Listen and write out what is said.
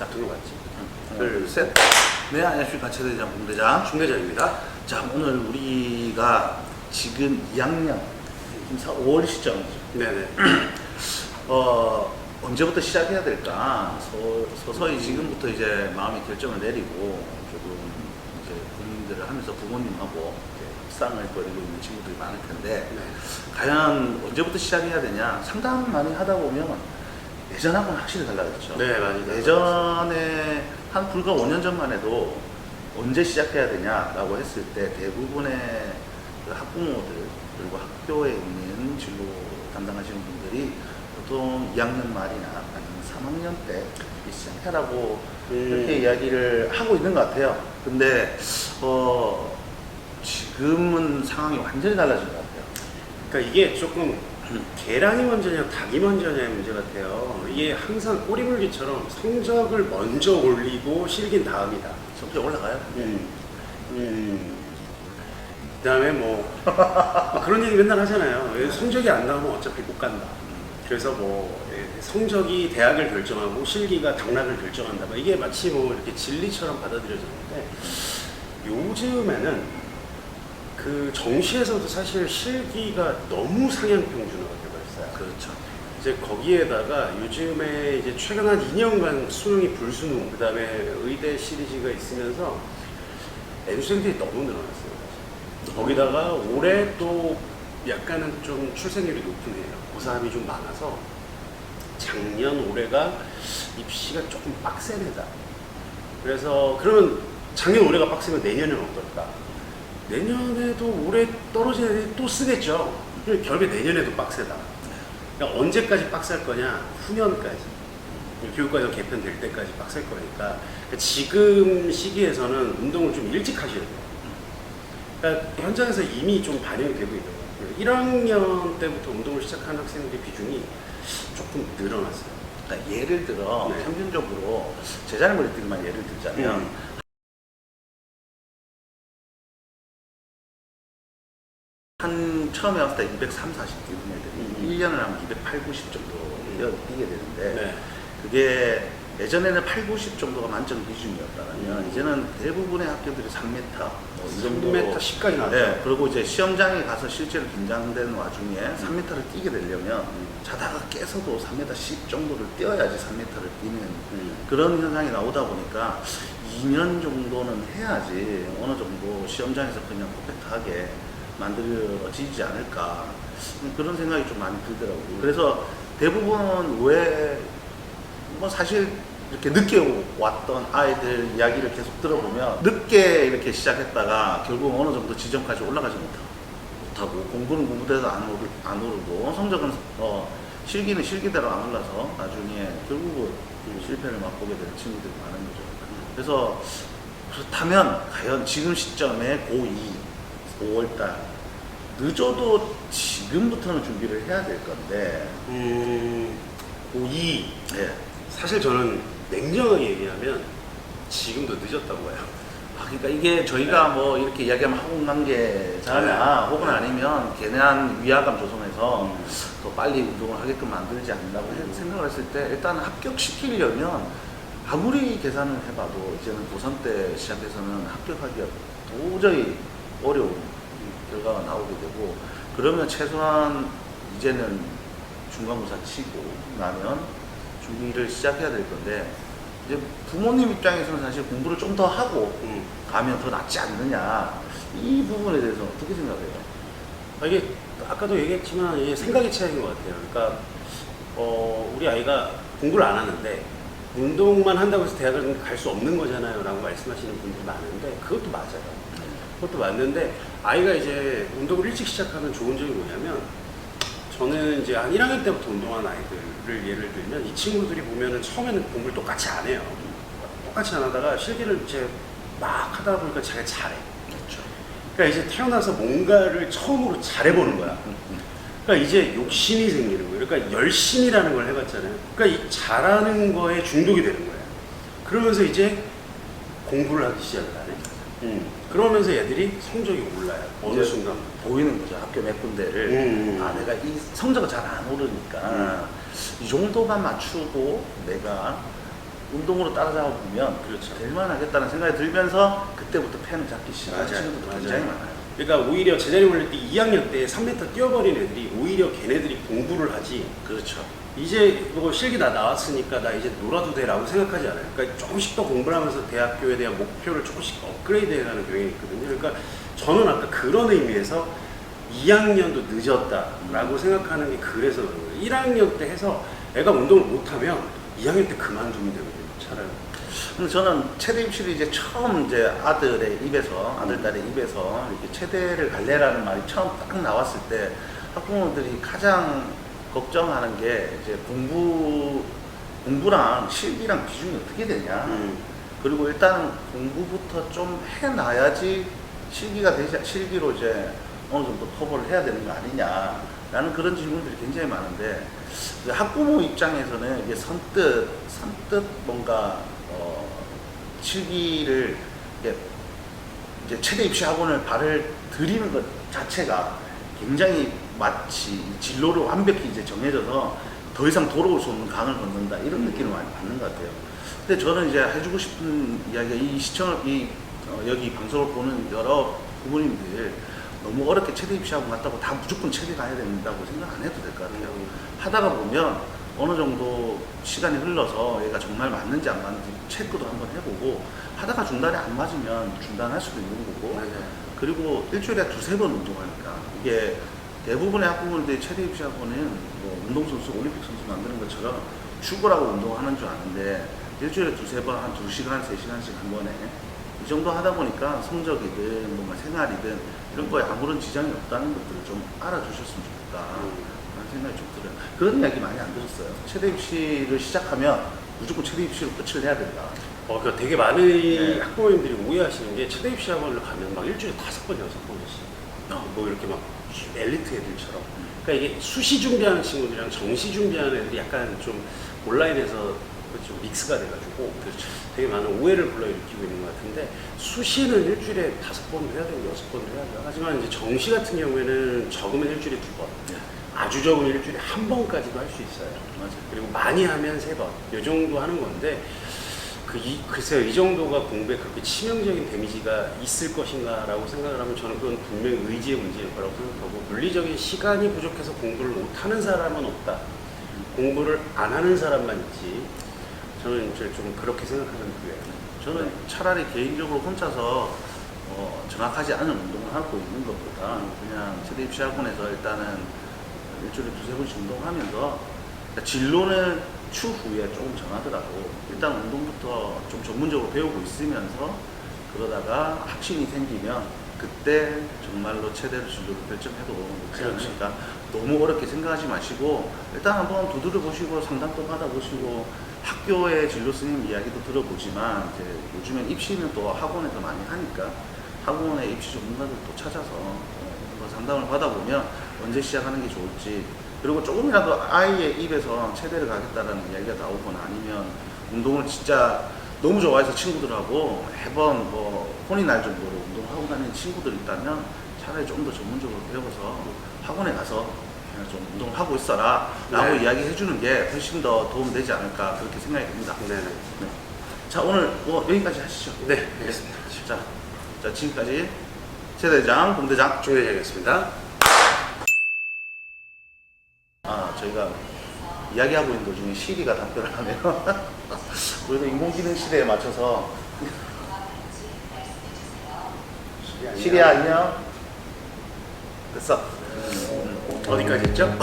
자, 등록하지. 둘, 셋. 네, 안녕하십니까. 최대장 공대장 중대장입니다. 자, 오늘 우리가 지금 2학년 5월 시점이죠. 네네. 언제부터 시작해야 될까? 서서히 지금부터 이제 마음의 결정을 내리고 조금 이제 고민들을 하면서 부모님하고 싸움을 벌이고 있는 친구들이 많을 텐데, 네. 과연 언제부터 시작해야 되냐? 상담 많이 하다 보면 예전하고는 확실히 달라졌죠. 네, 많이 예전에 한 불과 5년 전만 해도 언제 시작해야 되냐라고 했을 때 대부분의 그 학부모들 그리고 학교에 있는 진로 담당하시는 분들이 보통 2학년 말이나 아니면 3학년 때 시작해라고 이렇게 이야기를 하고 있는 것 같아요. 근데 지금은 상황이 완전히 달라진 것 같아요. 그러니까 이게 조금 계란이 먼저냐 닭이 먼저냐의 문제 같아요. 이게 항상 꼬리물기처럼 성적을 먼저 올리고 실긴 다음이다. 성적 올라가요? 그다음에 뭐 그런 얘기 맨날 하잖아요. 성적이 안 나오면 어차피 못 간다. 그래서 뭐 성적이 대학을 결정하고 실기가 당락을 결정한다. 이게 마치 뭐 이렇게 진리처럼 받아들여졌는데, 요즘에는 그 정시에서도 사실 실기가 너무 상향평준화가 되어버렸어요. 그렇죠. 이제 거기에다가 요즘에 이제 최근 한 2년간 수능이 불수능, 그 다음에 의대 시리즈가 있으면서 N수생들이 너무 늘어났어요. 거기다가 올해 또 약간은 좀 출생률이 높은 해예요. 고3이 좀 많아서 작년 올해가 입시가 조금 빡센 해다. 그래서 그러면 작년 올해가 빡세면 내년에는 어떨까? 내년에도 올해 떨어진 애들이 또 쓰겠죠. 결국에 내년에도 빡세다. 그러니까 언제까지 빡셀 거냐? 후년까지. 교육과정 개편될 때까지 빡셀 거니까 지금 시기에서는 운동을 좀 일찍 하셔야 돼요. 그러니까 현장에서 이미 좀 반영이 되고 있는 것 같아요. 1학년 때부터 운동을 시작하는 학생들의 비중이 조금 늘어났어요. 그러니까 예를 들어 네. 평균적으로 제자리 머리뛰기만 예를 들자면 한 처음에 왔을 때 230, 40 뛰는 애들이 1년을 하면 280, 90 정도 뛰게 되는데 네. 그게 예전에는 8, 90 정도가 만점 기준이었다면 이제는 대부분의 학교들이 3m 뭐 이 정도 3m 10까지 나왔죠. 네, 그리고 이제 시험장에 가서 실제로 긴장된 와중에 3m를 뛰게 되려면 자다가 깨서도 3m 10 정도를 뛰어야지 3m를 뛰는 그런 현상이 나오다 보니까 2년 정도는 해야지 어느 정도 시험장에서 그냥 퍼펙트하게 만들어지지 않을까 그런 생각이 좀 많이 들더라고요. 그래서 대부분 왜 뭐 사실 이렇게 늦게 왔던 아이들 이야기를 계속 들어보면 늦게 이렇게 시작했다가 결국 어느 정도 지점까지 올라가지 못하고 공부는 공부대로 안 오르고 성적은 실기는 실기대로 안 올라서 나중에 결국은 실패를 맛보게 되는 친구들이 많은 거죠. 그래서 그렇다면 과연 지금 시점에 고2 5월달 늦어도 지금부터는 준비를 해야 될 건데 고2 네. 사실 저는 냉정하게 얘기하면 지금도 늦었다고 봐요. 그러니까 이게 저희가 뭐 이렇게 이야기하면 학원 관계자나 혹은 아니면 괜한 위화감 조성해서 더 빨리 운동을 하게끔 만들지 않는다고 생각을 했을 때 일단 합격시키려면 아무리 계산을 해봐도 이제는 고3 때 시작해서는 합격하기가 도저히 어려운 결과가 나오게 되고 그러면 최소한 이제는 중간고사 치고 나면 준비를 시작해야 될 건데 이제 부모님 입장에서는 사실 공부를 좀 더 하고 가면 더 낫지 않느냐 이 부분에 대해서 어떻게 생각해요? 이게 아까도 얘기했지만 이게 생각의 차이인 것 같아요. 그러니까 우리 아이가 공부를 안 하는데 운동만 한다고 해서 대학을 갈 수 없는 거잖아요 라고 말씀하시는 분들이 많은데 그것도 맞아요. 그것도 맞는데 아이가 이제 운동을 일찍 시작하면 좋은 점이 뭐냐면 저는 이제 한 1학년 때부터 운동하는 아이들을 예를 들면 이 친구들이 보면은 처음에는 공부를 똑같이 안 해요. 똑같이 안 하다가 실기를 이제 막 하다 보니까 자기가 잘해. 그렇죠. 그러니까 이제 태어나서 뭔가를 처음으로 잘해보는 거야. 그러니까 이제 욕심이 생기는 거예요. 그러니까 열심이라는 걸 해봤잖아요. 그러니까 이 잘하는 거에 중독이 되는 거예요. 그러면서 이제 공부를 하기 시작을 하네. 그러면서 애들이 성적이 올라요. 어느 순간 보이는 거죠. 학교 몇 군데를 내가 이 성적이 잘 안 오르니까 이 정도만 맞추고 내가 운동으로 따라잡아 보면 그렇죠. 될만하겠다는 생각이 들면서 그때부터 펜을 잡기 시작하는 맞아요. 친구들도 맞아요. 굉장히 많아요. 그러니까 오히려 제자리 올릴 때 2학년 때 3m 뛰어버린 애들이 오히려 걔네들이 공부를 하지. 그렇죠. 이제 뭐 실기 다 나왔으니까 나 이제 놀아도 돼라고 생각하지 않아요. 그러니까 조금씩 더 공부를 하면서 대학교에 대한 목표를 조금씩 업그레이드 해가는 경향이 있거든요. 그러니까 저는 아까 그런 의미에서 2학년도 늦었다라고 생각하는 게 그래서 그런 거예요. 1학년 때 해서 애가 운동을 못하면 2학년 때 그만두면 되거든요. 차라리. 근데 저는 체대 입시를 이제 처음 이제 아들의 입에서, 아들딸의 입에서 이렇게 체대를 갈래라는 말이 처음 딱 나왔을 때 학부모들이 가장 걱정하는 게 이제 공부랑 실기랑 비중이 어떻게 되냐. 그리고 일단 공부부터 좀 해놔야지 실기로 이제 어느 정도 커버를 해야 되는 거 아니냐라는 그런 질문들이 굉장히 많은데, 학부모 입장에서는 이게 선뜻 뭔가 실기를 이제 체대 입시 학원을 발을 들이는 것 자체가 굉장히 마치 진로를 완벽히 이제 정해져서 더 이상 돌아올 수 없는 강을 건넌다 이런 느낌을 많이 받는 것 같아요. 근데 저는 이제 해주고 싶은 이야기가 여기 방송을 보는 여러 부모님들 너무 어렵게 체대 입시하고 갔다고 다 무조건 체대 가야 된다고 생각 안 해도 될 것 같아요. 하다가 보면 어느 정도 시간이 흘러서 얘가 정말 맞는지 안 맞는지 체크도 한번 해보고 하다가 중단이 안 맞으면 중단할 수도 있는 거고. 맞아요. 그리고 일주일에 2-3번 운동하니까 이게 대부분의 학부모들이 체대 입시학원은 뭐 운동선수, 올림픽 선수 만드는 것처럼 출구라고 운동하는 줄 아는데 일주일에 2-3번 한 2시간, 3시간씩 한 번에 이 정도 하다 보니까 성적이든 뭔가 생활이든 이런 거에 아무런 지장이 없다는 것들을 좀 알아주셨으면 좋겠다 라는 생각이 좀 들어요. 그런 이야기 많이 안 들었어요. 체대 입시를 시작하면 무조건 체대 입시로 끝을 내야 된다. 그러니까 되게 많은 학부모님들이 오해하시는 게 체대 입시 학원을 가면 막 일주일에 5번, 6번씩 뭐 이렇게 막 엘리트 애들처럼. 그러니까 이게 수시 준비하는 친구들이랑 정시 준비하는 애들이 약간 좀 온라인에서 좀 믹스가 돼가지고 되게 많은 오해를 불러일으키고 있는 것 같은데, 수시는 일주일에 5번도 해야 되고 6번도 해야 돼요. 하지만 이제 정시 같은 경우에는 적으면 일주일에 2번, 아주 적으면 일주일에 1번까지도 할 수 있어요. 맞아요. 그리고 많이 하면 3번, 이 정도 하는 건데, 글쎄요, 이 정도가 공부에 그렇게 치명적인 데미지가 있을 것인가 라고 생각을 하면 저는 그건 분명히 의지의 문제일 거라고 생각하고, 물리적인 시간이 부족해서 공부를 못하는 사람은 없다. 공부를 안 하는 사람만 있지. 저는 이제 좀 그렇게 생각하는 부류예요. 저는 차라리 개인적으로 혼자서 정확하지 않은 운동을 하고 있는 것보다 그냥 체대 입시 학원에서 일단은 일주일에 2-3번씩 운동하면서 진로는 추후에 조금 정하더라도 일단 운동부터 좀 전문적으로 배우고 있으면서 그러다가 확신이 생기면 그때 정말로 체대로 진로를 결정해도 늦지 않으니까 너무 어렵게 생각하지 마시고 일단 한번 두드려 보시고 상담도 받아보시고 학교의 진로 스님 이야기도 들어보지만 이제 요즘엔 입시는 또 학원에서 많이 하니까 학원의 입시 전문가들도 찾아서 한번 상담을 받아보면 언제 시작하는 게 좋을지, 그리고 조금이라도 아이의 입에서 체대를 가겠다라는 이야기가 나오거나 아니면 운동을 진짜 너무 좋아해서 친구들하고 매번 뭐 혼이 날 정도로 운동하고 다니는 친구들 있다면 차라리 좀 더 전문적으로 배워서 학원에 가서 그냥 좀 운동을 하고 있어라 라고 이야기해 주는 게 훨씬 더 도움되지 않을까 그렇게 생각이 듭니다. 네네. 네. 자, 오늘 뭐 여기까지 하시죠. 네, 알겠습니다. 자, 지금까지 최대장, 동대장, 중대장이었습니다. 저희가 이야기하고 있는 도중에 시리가 답변을 하네요. 우리도 인공지능 시대에 맞춰서 시리야 안녕. 됐어. 어디까지 했죠?